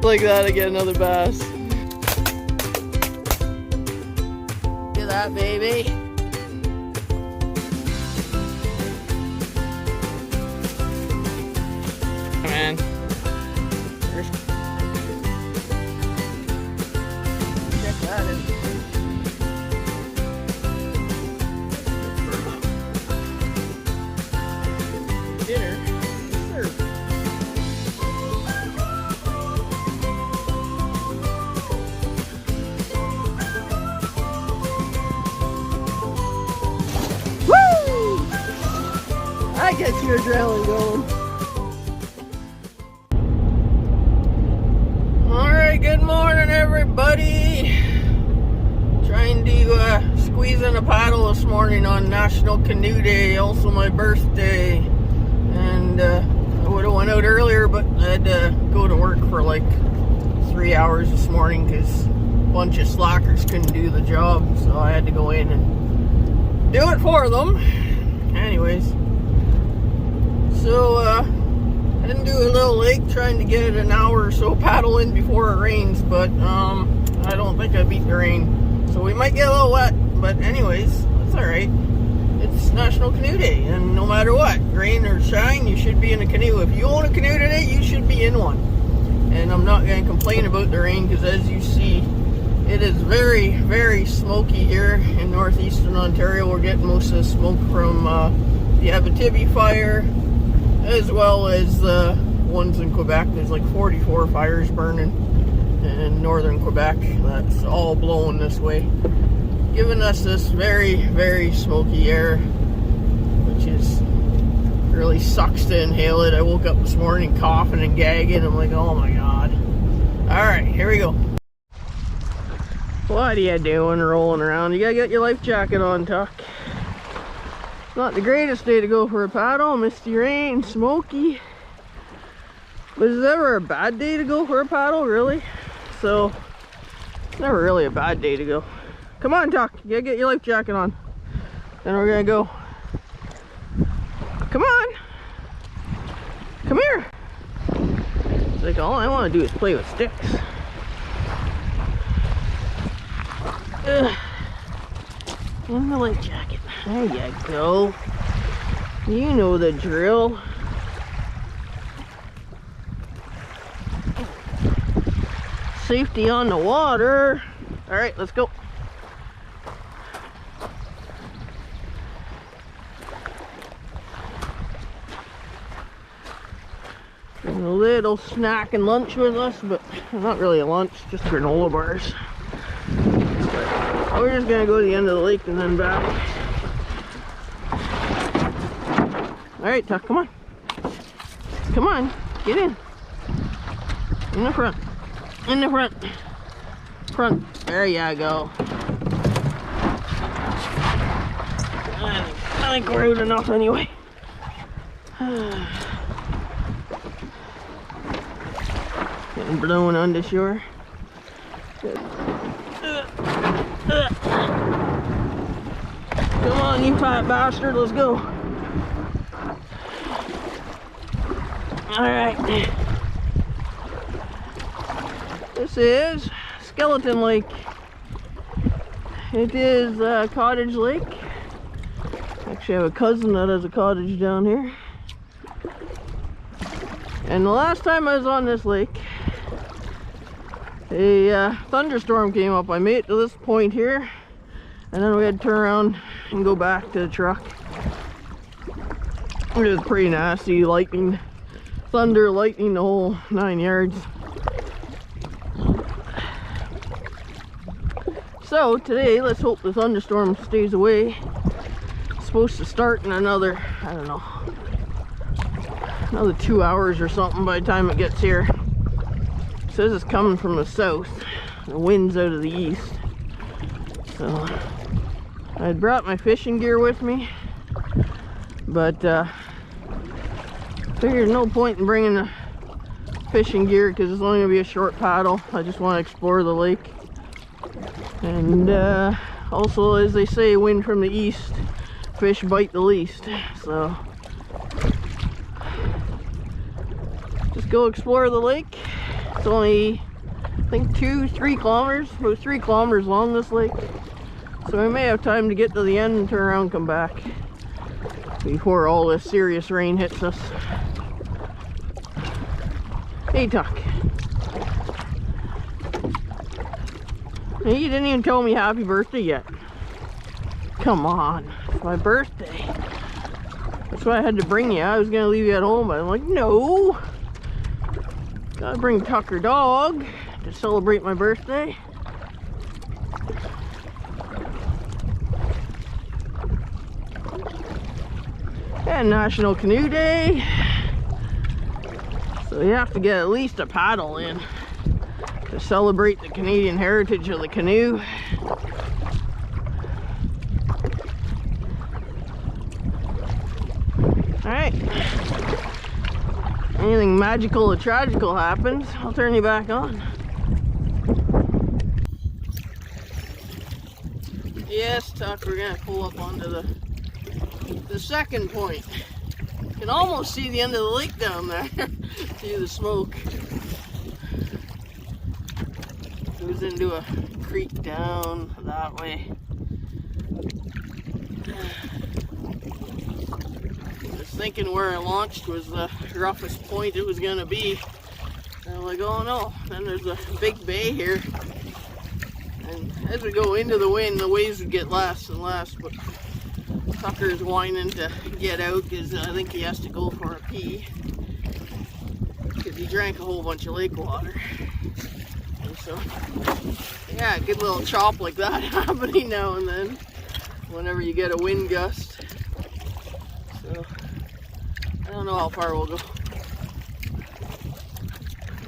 like that, I get another bass. Look at that, baby. Man. Check that in. Dinner served. Woo! That gets your adrenaline going. Good morning, everybody. Trying to squeeze in a paddle this morning on National Canoe Day, also my birthday. And I would have went out earlier, but I had to go to work for like 3 hours this morning because a bunch of slackers couldn't do the job, so I had to go in and do it for them. Anyways, so I didn't do a little lake trying to get an hour or so paddle in before it rains, but I don't think I beat the rain. So we might get a little wet, but anyways, that's alright. It's National Canoe Day, and no matter what, rain or shine, you should be in a canoe. If you own a canoe today, you should be in one. And I'm not going to complain about the rain, because as you see, it is very, very smoky here in northeastern Ontario. We're getting most of the smoke from the Abitibi fire, as well as ones in Quebec. There's like 44 fires burning in northern Quebec. That's all blowing this way, giving us this very, very smoky air, which is really sucks to inhale it. I woke up this morning coughing and gagging. I'm like, oh my god. Alright, here we go. What are you doing rolling around? You gotta get your life jacket on, Tuck. Not the greatest day to go for a paddle. Misty rain, smoky. But is it ever a bad day to go for a paddle, really? So, it's never really a bad day to go. Come on, Tuck. You gotta get your life jacket on. Then we're gonna go. Come on. Come here. It's like, all I want to do is play with sticks. Ugh. In the life jacket. There you go. You know the drill. Safety on the water. Alright, let's go. And a little snack and lunch with us, but not really a lunch, just granola bars. But we're just gonna go to the end of the lake and then back. Alright, Tuck, come on. Come on, get in. In the front. In the front. Front. There you go. I think we're out enough anyway. Getting blown on the shore. Good. Come on, you fat bastard, let's go. Alright. This is Skeleton Lake. It is a cottage lake. Actually, I have a cousin that has a cottage down here. And the last time I was on this lake, a thunderstorm came up. I made it to this point here, and then we had to turn around and go back to the truck. It was pretty nasty. Lightning, thunder, lightning, the whole 9 yards. So today, let's hope the thunderstorm stays away. It's supposed to start in another, I don't know, another 2 hours or something by the time it gets here. It says it's coming from the south. The wind's out of the east. So I had brought my fishing gear with me, but figured no point in bringing the fishing gear because it's only gonna be a short paddle. I just want to explore the lake. And also, as they say, wind from the east, fish bite the least. So just go explore the lake, It's only, I think, 2-3 kilometers, about 3 kilometers long, this lake. So we may have time to get to the end and turn around and come back before all this serious rain hits us. Hey, Tuck. Hey, you didn't even tell me happy birthday yet. Come on, it's my birthday. That's why I had to bring you. I was gonna leave you at home, but I'm like, no. Gotta bring Tucker dog to celebrate my birthday. And National Canoe Day. So you have to get at least a paddle in to celebrate the Canadian heritage of the canoe. Alright. Anything magical or tragical happens, I'll turn you back on. Yes, Tuck, we're gonna pull up onto the second point. You can almost see the end of the lake down there. See the smoke. Goes into a creek down that way. I was thinking where I launched was the roughest point it was gonna be. And I'm like, oh no, then there's a big bay here. And as we go into the wind, the waves would get less and less, but Tucker's whining to get out because I think he has to go for a pee. Because he drank a whole bunch of lake water. And so, yeah, a good little chop like that happening now and then whenever you get a wind gust. So, I don't know how far we'll go.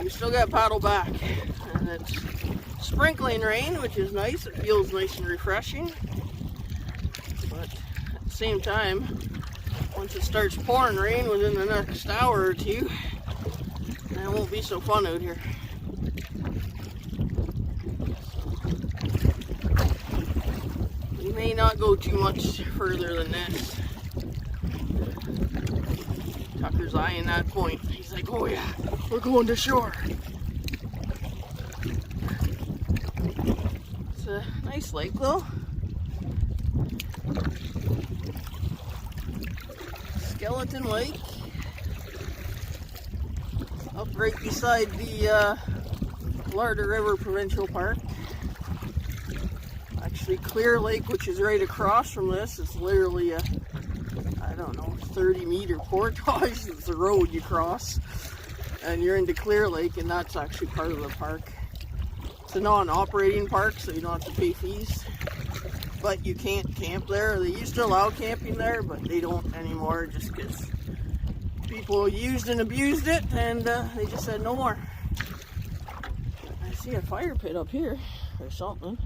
We still got to paddle back. And it's sprinkling rain, which is nice. It feels nice and refreshing. But at the same time, once it starts pouring rain within the next hour or two, then it won't be so fun out here. We may not go too much further than this. Tucker's eyeing that point. He's like, oh yeah, we're going to shore. It's a nice lake though. Skeleton Lake. Up right beside the Larder River Provincial Park. Actually, Clear Lake, which is right across from this, is literally a, I don't know, 30-meter portage. It's the road you cross. And you're into Clear Lake, and that's actually part of the park. It's a non-operating park, so you don't have to pay fees. But you can't camp there. They used to allow camping there, but they don't anymore just because people used and abused it, and they just said no more. I see a fire pit up here or something.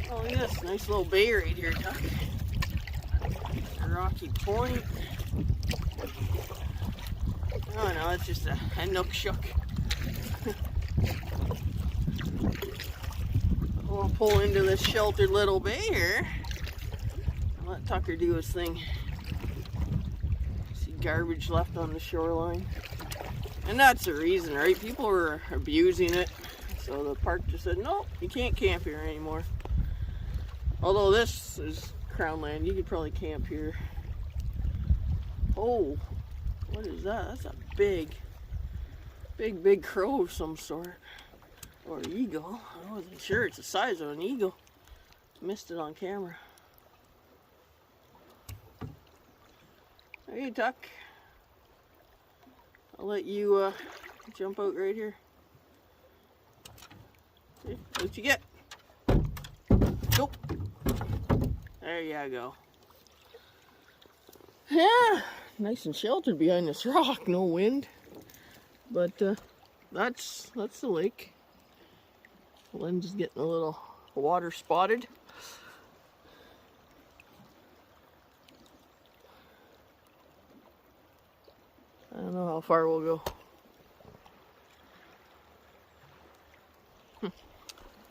Oh, look at this nice little bay right here, Tuck. Rocky Point. Oh no, it's just a nook shook. We'll pull into this sheltered little bay here. I'll let Tucker do his thing. See garbage left on the shoreline. And that's the reason, right? People were abusing it. So the park just said, no, you can't camp here anymore. Although this is Crown land, you could probably camp here. Oh, what is that? That's a big crow of some sort. Or eagle. I wasn't sure it's the size of an eagle. Missed it on camera. Hey, Tuck. I'll let you jump out right here. See what you get. Go. There you go. Yeah, nice and sheltered behind this rock. No wind. But that's the lake. The lens is getting a little water spotted. I don't know how far we'll go.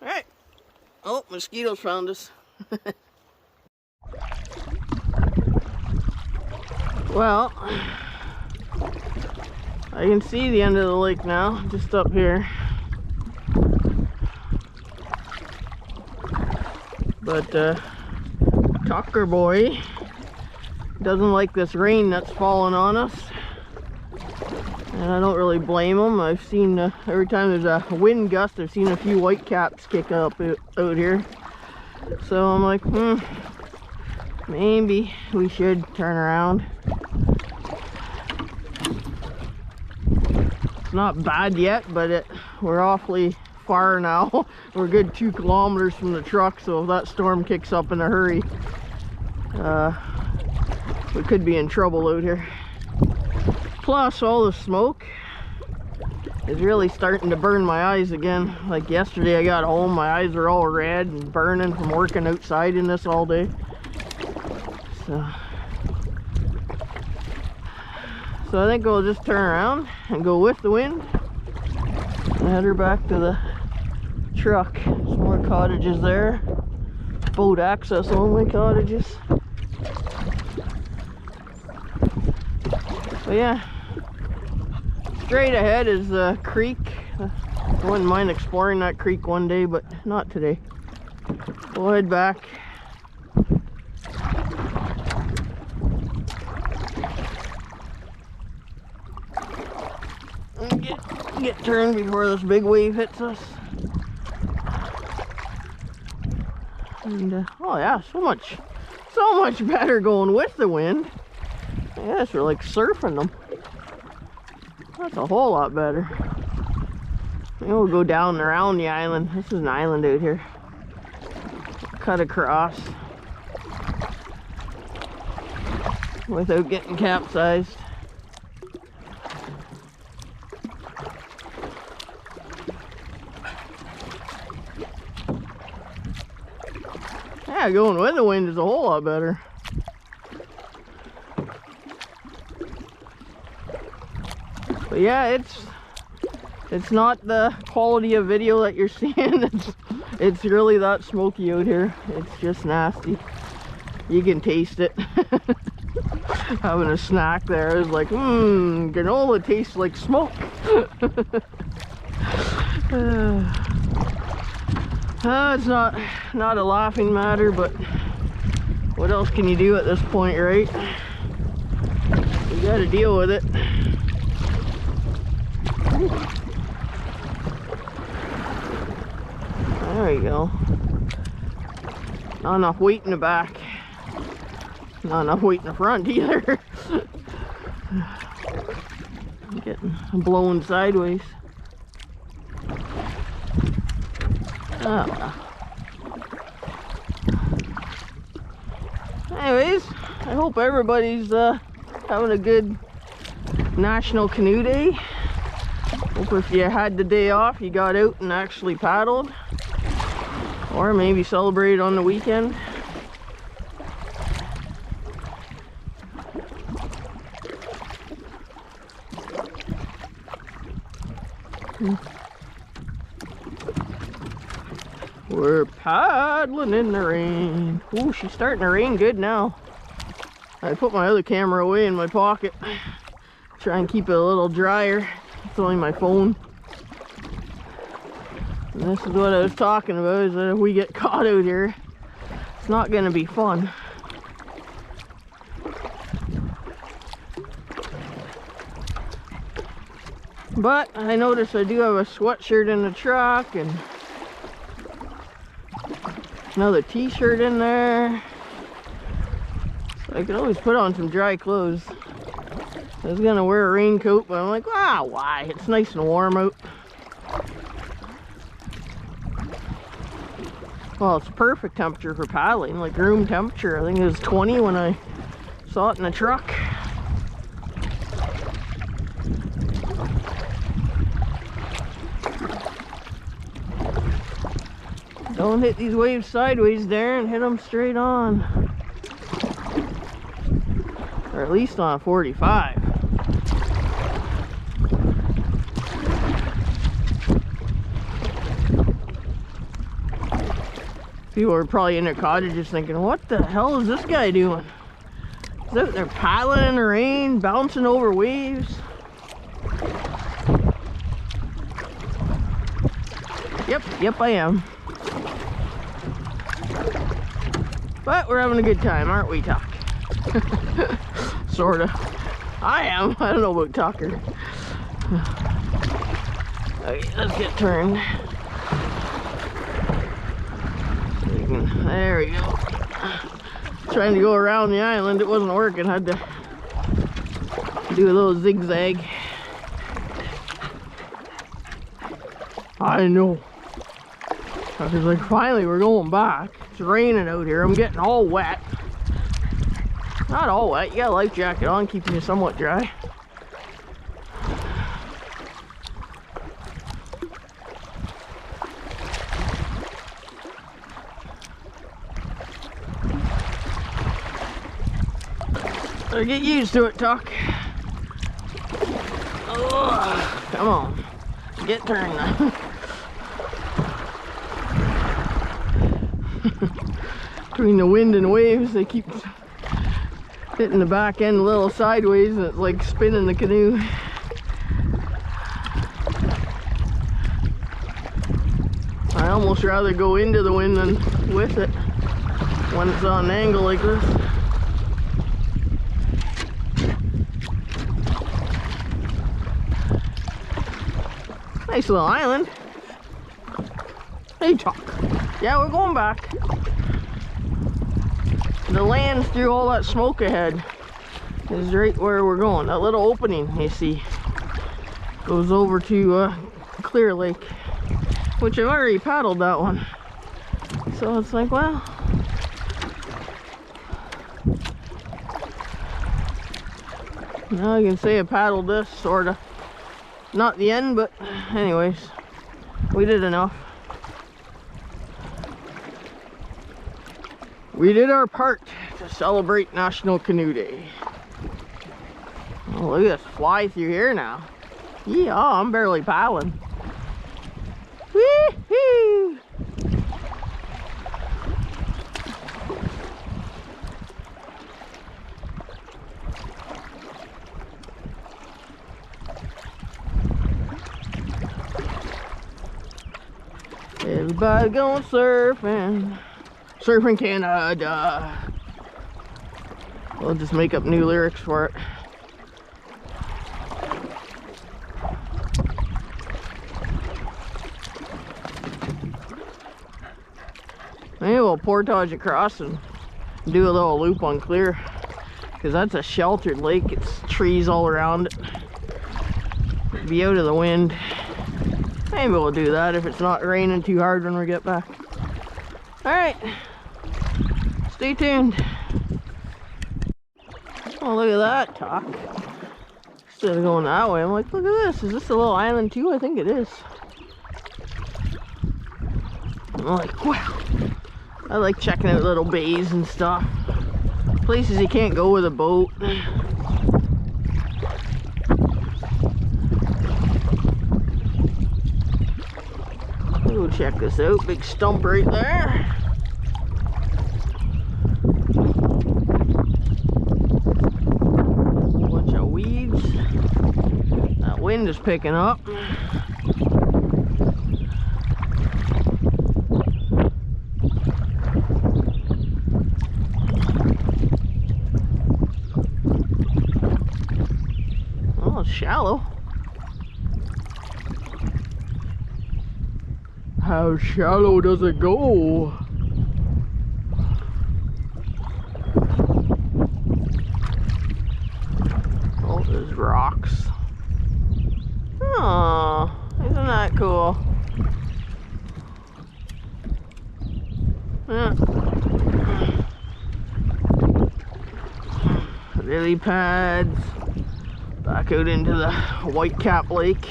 Alright. Oh, mosquitoes found us. Well, I can see the end of the lake now, just up here. But Tucker boy doesn't like this rain that's falling on us. And I don't really blame him. I've seen every time there's a wind gust, I've seen a few whitecaps kick up out here. So I'm like, maybe we should turn around. It's not bad yet, but we're awfully far now. We're a good 2 kilometers from the truck, so if that storm kicks up in a hurry, we could be in trouble out here. Plus, all the smoke is really starting to burn my eyes again. Like yesterday I got home, my eyes are all red and burning from working outside in this all day. So I think we'll just turn around and go with the wind and head her back to the truck. Some more cottages there. Boat access only cottages. But yeah, straight ahead is the creek. I wouldn't mind exploring that creek one day, but not today. We'll head back. And get turned before this big wave hits us. And oh yeah, so much better going with the wind. I guess we're like surfing them. That's a whole lot better. Maybe we'll go down and around the island. This is an island out here. Cut across without getting capsized. Yeah, going with the wind is a whole lot better. But yeah, it's not the quality of video that you're seeing. It's really that smoky out here. It's just nasty. You can taste it. Having a snack there, I was like, granola tastes like smoke. It's not a laughing matter, but what else can you do at this point, right? You gotta deal with it. There we go. Not enough weight in the back. Not enough weight in the front either. I'm blowing sideways. Anyways, I hope everybody's having a good National Canoe Day. Hope if you had the day off, you got out and actually paddled, or maybe celebrated on the weekend. We're paddling in the rain. Ooh, she's starting to rain good now. I put my other camera away in my pocket. Try and keep it a little drier. It's only my phone. And this is what I was talking about, is that if we get caught out here, it's not going to be fun. But I noticed I do have a sweatshirt in the truck and another t-shirt in there. So I could always put on some dry clothes. I was gonna wear a raincoat, but I'm like, why? It's nice and warm out. Well, it's perfect temperature for paddling, like room temperature. I think it was 20 when I saw it in the truck. Don't hit these waves sideways, Darren. Hit them straight on. Or at least on a 45. People are probably in their cottages thinking, what the hell is this guy doing? He's out there paddling in the rain, bouncing over waves. Yep, I am. But we're having a good time, aren't we, Tuck? Sorta. I am. I don't know about Tucker. Okay, let's get turned. There we go. Trying to go around the island, it wasn't working. Had to do a little zigzag. I know. I was like, finally, we're going back. It's raining out here. I'm getting all wet. Not all wet. You got a life jacket on, keeping you somewhat dry. Better get used to it, Tuck. Oh, come on. Get turned now. Between the wind and waves, they keep hitting the back end a little sideways, and it's like spinning the canoe. I almost rather go into the wind than with it when it's on an angle like this. Nice little island. Hey, Chuck. Yeah, we're going back. The land through all that smoke ahead is right where we're going. That little opening you see goes over to Clear Lake, which I've already paddled that one. So it's like, well, now I can say I paddled this, sorta. Not the end, but anyways, we did enough. We did our part to celebrate National Canoe Day. Oh, look at us fly through here now. Yeah, I'm barely paddling. Woo-hoo! Everybody going surfing. Surfing Canada. We'll just make up new lyrics for it. Maybe we'll portage across and do a little loop on Clear, because that's a sheltered lake. It's trees all around it. Be out of the wind. Maybe we'll do that if it's not raining too hard when we get back. Alright, stay tuned. Oh, look at that, Tuck. Instead of going that way, I'm like, look at this. Is this a little island too? I think it is. I'm like, wow. I like checking out little bays and stuff. Places you can't go with a boat. Go check this out. Big stump right there. Bunch of weeds. That wind is picking up. Oh, it's shallow. How shallow does it go? Oh, there's rocks. Oh, isn't that cool? Yeah. Lily pads. Back out into the Whitecap Lake.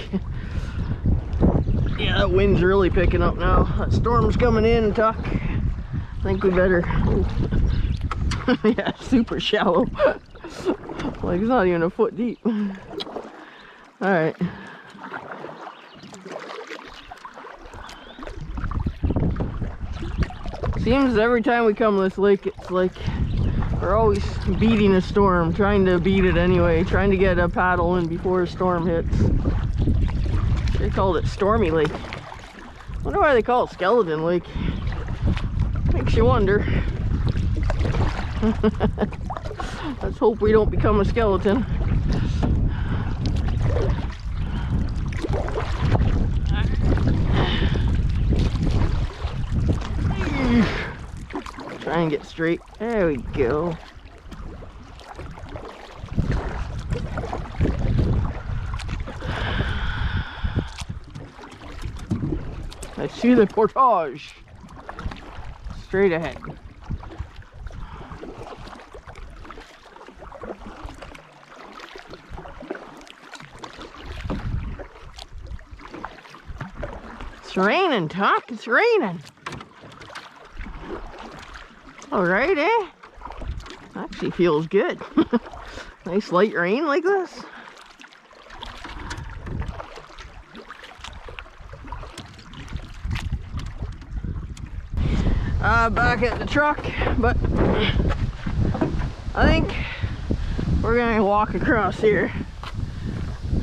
Yeah, that wind's really picking up now. That storm's coming in, Tuck. I think we better... Yeah, super shallow. Like, it's not even a foot deep. Alright. Seems every time we come to this lake, it's like we're always beating a storm, trying to beat it anyway, trying to get a paddle in before a storm hits. They called it Stormy Lake. Wonder Wonder why they call it Skeleton Lake. Makes you wonder. Let's hope we don't become a skeleton. Try and get straight. There we go. I see the portage. Straight ahead. It's raining, Tuck. It's raining. Alright, eh? Actually feels good. Nice light rain like this. Back at the truck, but I think we're gonna walk across here.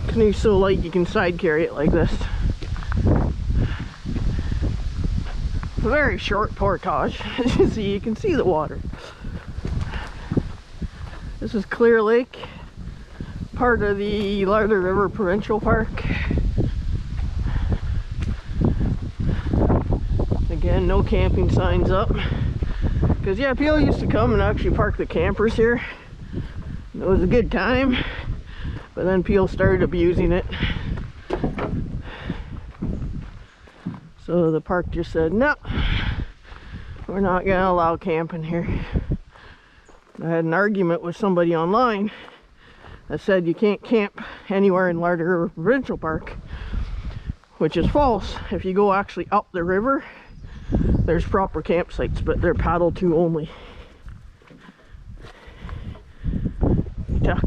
Canoe's so light you can side carry it like this. A very short portage. As you see, you can see the water. This is Clear Lake, part of the Larder River Provincial Park. Again, no camping signs up. Because yeah, people used to come and actually park the campers here. It was a good time, but then people started abusing it. So the park just said, no, we're not going to allow camping here. I had an argument with somebody online that said you can't camp anywhere in Larder River Provincial Park, which is false. If you go actually up the river, there's proper campsites, but they're paddle to only. Duck.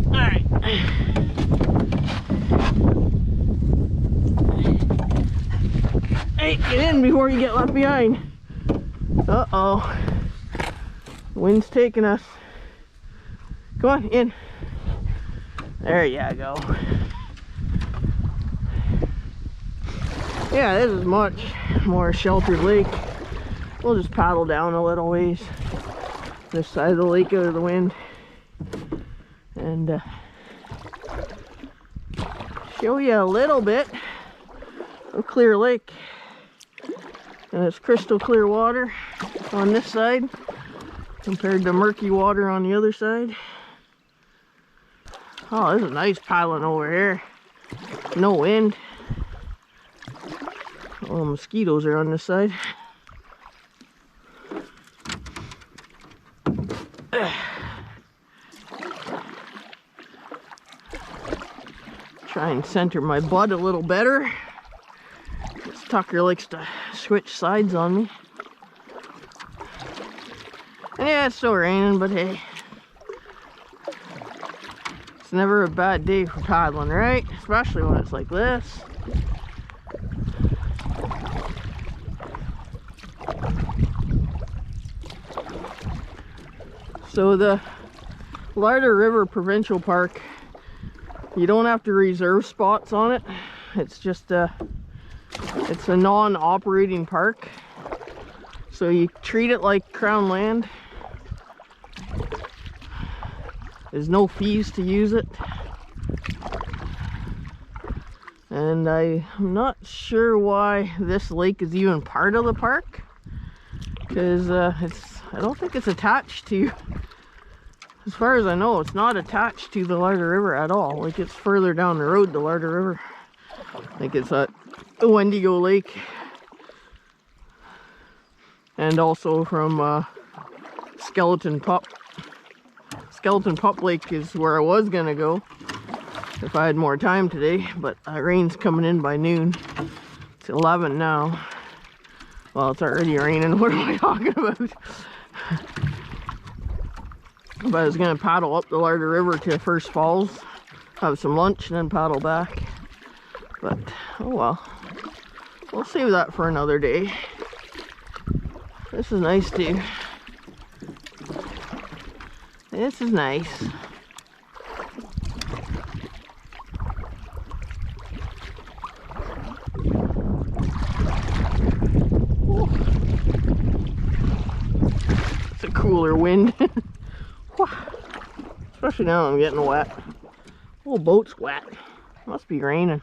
Alright. Hey, get in before you get left behind. Uh-oh. The wind's taking us. Come on, in. There you go. Yeah, this is much more sheltered lake. We'll just paddle down a little ways this side of the lake out of the wind and show you a little bit of Clear Lake. And it's crystal clear water on this side compared to murky water on the other side. Oh, this is nice paddling over here. No wind. All the mosquitoes are on this side. Try and center my butt a little better. This Tucker likes to switch sides on me. And yeah, it's still raining, but hey. It's never a bad day for paddling, right? Especially when it's like this. So the Larder River Provincial Park, you don't have to reserve spots on it. It's just it's a non-operating park. So you treat it like Crown land. There's no fees to use it. And I'm not sure why this lake is even part of the park. Because I don't think it's attached to, as far as I know, it's not attached to the Larder River at all. Like, it's further down the road, the Larder River. I think it's at Wendigo Lake. And also from Skeleton Pup. Skeleton Pup Lake is where I was gonna go if I had more time today, but rain's coming in by noon. It's 11 now. Well, it's already raining. What am I talking about? But I was gonna paddle up the Larder River to First Falls, have some lunch, and then paddle back. But, oh well. We'll save that for another day. This is nice too. This is nice. cooler wind. Especially now I'm getting wet. Whole boat's wet. Must be raining.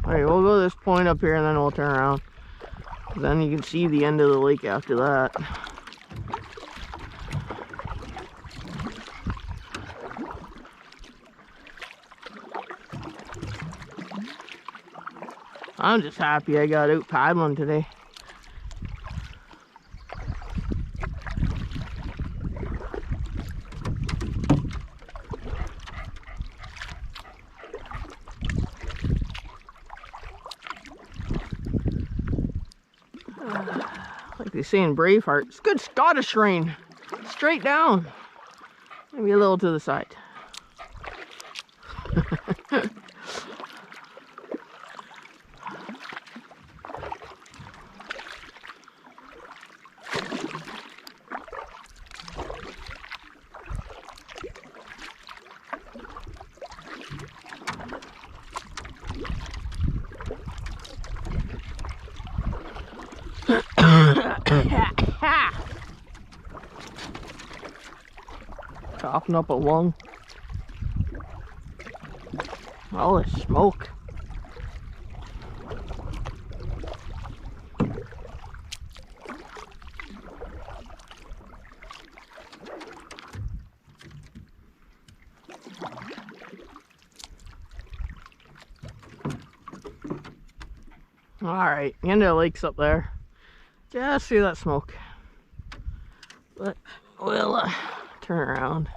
Alright, we'll go to this point up here and then we'll turn around. Then you can see the end of the lake after that. I'm just happy I got out paddling today. Like they say in Braveheart, it's good Scottish rain. Straight down. Maybe a little to the side. Coughing up a lung. All this smoke. Alright, the end of the lake's up there. Just see that smoke. But we'll turn around.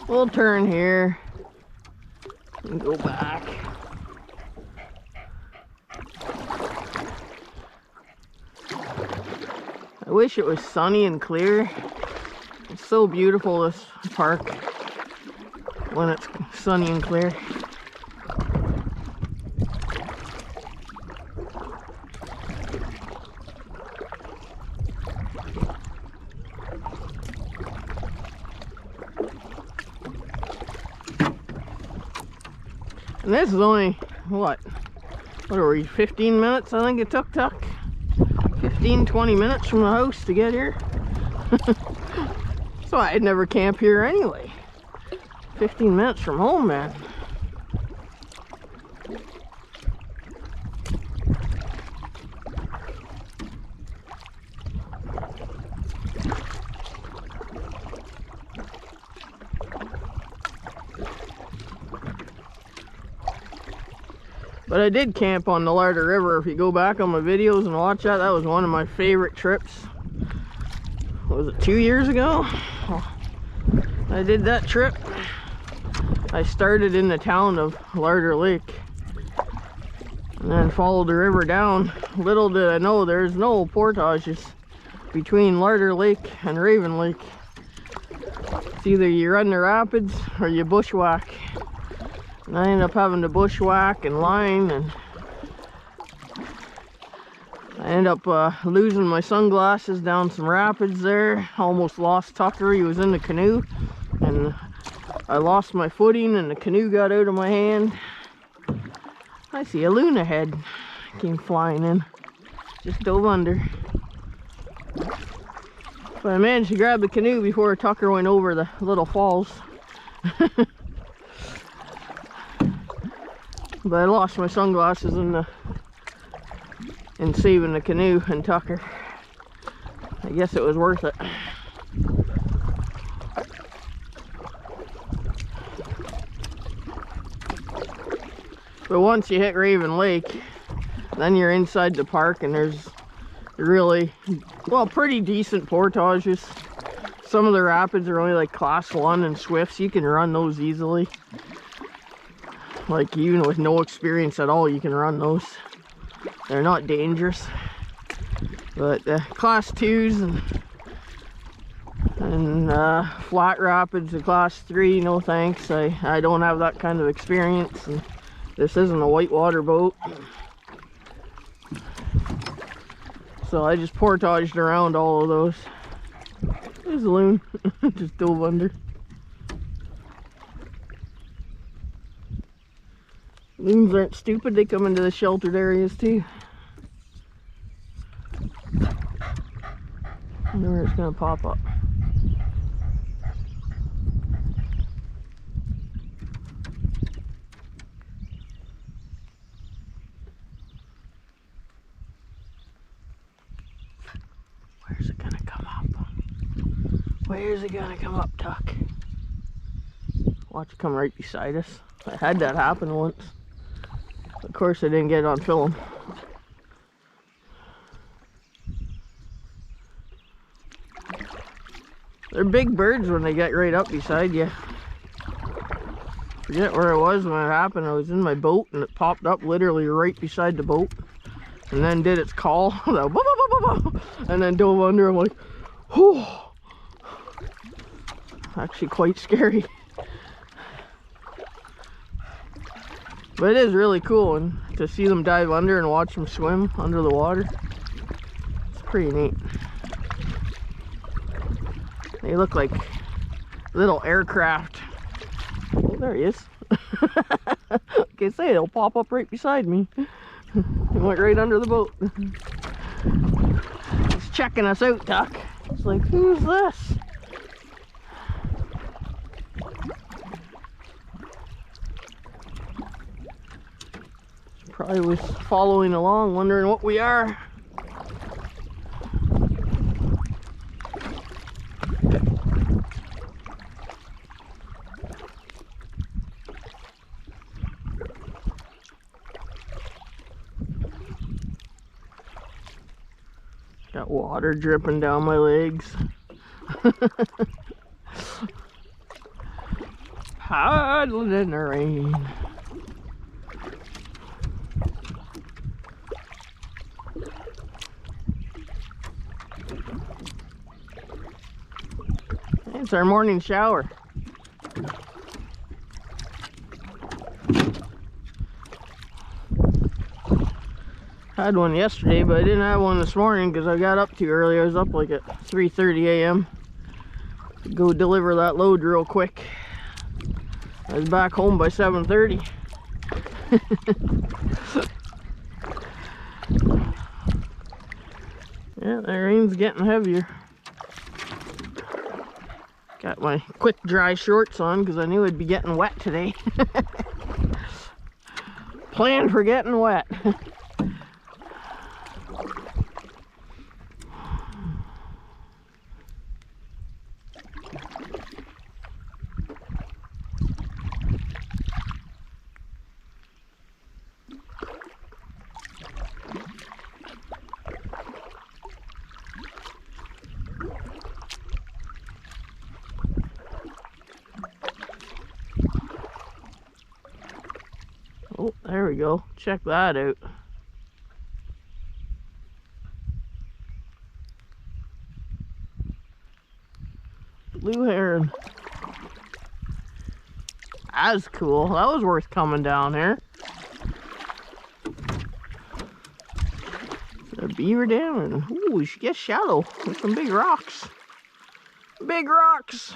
We'll turn here and go back. I wish it was sunny and clear. It's so beautiful, this park, when it's sunny and clear. And this is only, what are we, 15 minutes I think it took, 15-20 minutes from the house to get here. So I'd never camp here anyway. 15 minutes from home, man. But I did camp on the Larder River. If you go back on my videos and watch that, that was one of my favorite trips. What was it, 2 years ago? I did that trip. I started in the town of Larder Lake and then followed the river down. Little did I know there's no portages between Larder Lake and Raven Lake. It's either you run the rapids or you bushwhack. And I ended up having to bushwhack and line, and I ended up losing my sunglasses down some rapids there. Almost lost Tucker. He was in the canoe, and I lost my footing and the canoe got out of my hand. I see a loon ahead. Came flying in. Just dove under. But I managed to grab the canoe before Tucker went over the little falls. But I lost my sunglasses in saving the canoe and Tucker. I guess it was worth it. But once you hit Raven Lake, then you're inside the park and there's really, well, pretty decent portages. Some of the rapids are only like class 1 and swifts. You can run those easily. Like, even with no experience at all, you can run those. They're not dangerous. But class 2s and flat rapids of class 3, no thanks. I don't have that kind of experience, and this isn't a whitewater boat. So I just portaged around all of those. There's a loon. Just dove under. Loons aren't stupid, they come into the sheltered areas too. I know where it's gonna pop up. Where's it gonna come up? Where's it gonna come up, Tuck? Watch it come right beside us. I had that happen once. Of course, I didn't get it on film. They're big birds when they get right up beside you. Forget where I was when it happened. I was in my boat and it popped up literally right beside the boat. And then did its call. And then dove under. I'm like, whew. Actually quite scary. But it is really cool and to see them dive under and watch them swim under the water. It's pretty neat. They look like little aircraft. Oh, there he is. Like I say, they'll pop up right beside me. He went right under the boat. He's checking us out, Tuck. It's like, who's this? Probably was following along, wondering what we are. Got water dripping down my legs. Paddling in the rain. It's our morning shower. Had one yesterday, but I didn't have one this morning because I got up too early. I was up like at 3:30 a.m. to go deliver that load real quick. I was back home by 7:30. Yeah, the rain's getting heavier. Got my quick dry shorts on because I knew I'd be getting wet today. Planned for getting wet. Oh, there we go. Check that out. Blue heron. That's cool. That was worth coming down here. It's a beaver dam, and ooh, we should get shallow with some big rocks. Big rocks.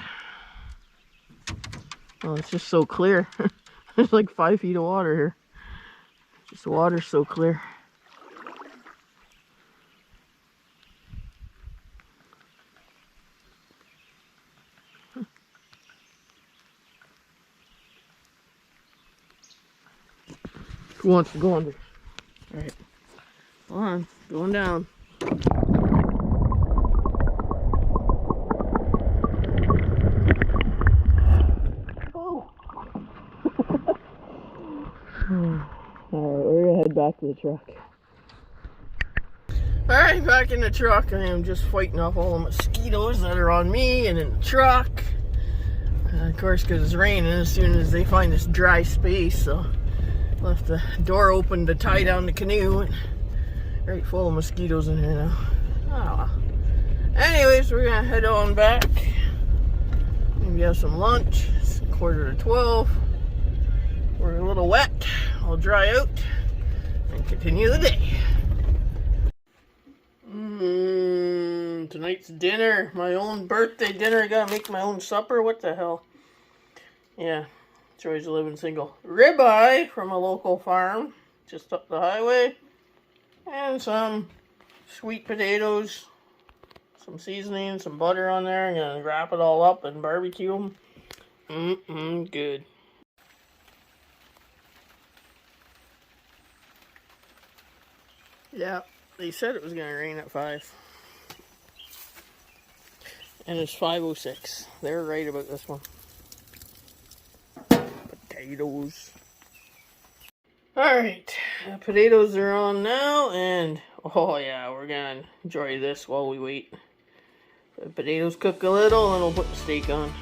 Oh, it's just so clear. There's like 5 feet of water here. Just the water's so clear. Who wants to go under? Alright. Hold on. Going down. Alright, we're gonna head back to the truck. Alright, back in the truck. I am just fighting off all the mosquitoes that are on me and in the truck. Of course, because it's raining as soon as they find this dry space, so left the door open to tie down the canoe. And right full of mosquitoes in here now. Oh. Anyways, we're gonna head on back. Maybe have some lunch. It's 11:45. We're a little wet. I'll dry out and continue the day. Tonight's dinner, my own birthday dinner. I gotta make my own supper. What the hell? Yeah, Joys of living single. Ribeye from a local farm just up the highway. And some sweet potatoes. Some seasoning, some butter on there. I'm going to wrap it all up and barbecue them. Good. Yeah, they said it was going to rain at 5. And it's 5:06. They're right about this one. Potatoes. Alright, potatoes are on now, and oh yeah, we're gonna enjoy this while we wait. The potatoes cook a little, and we'll put the steak on.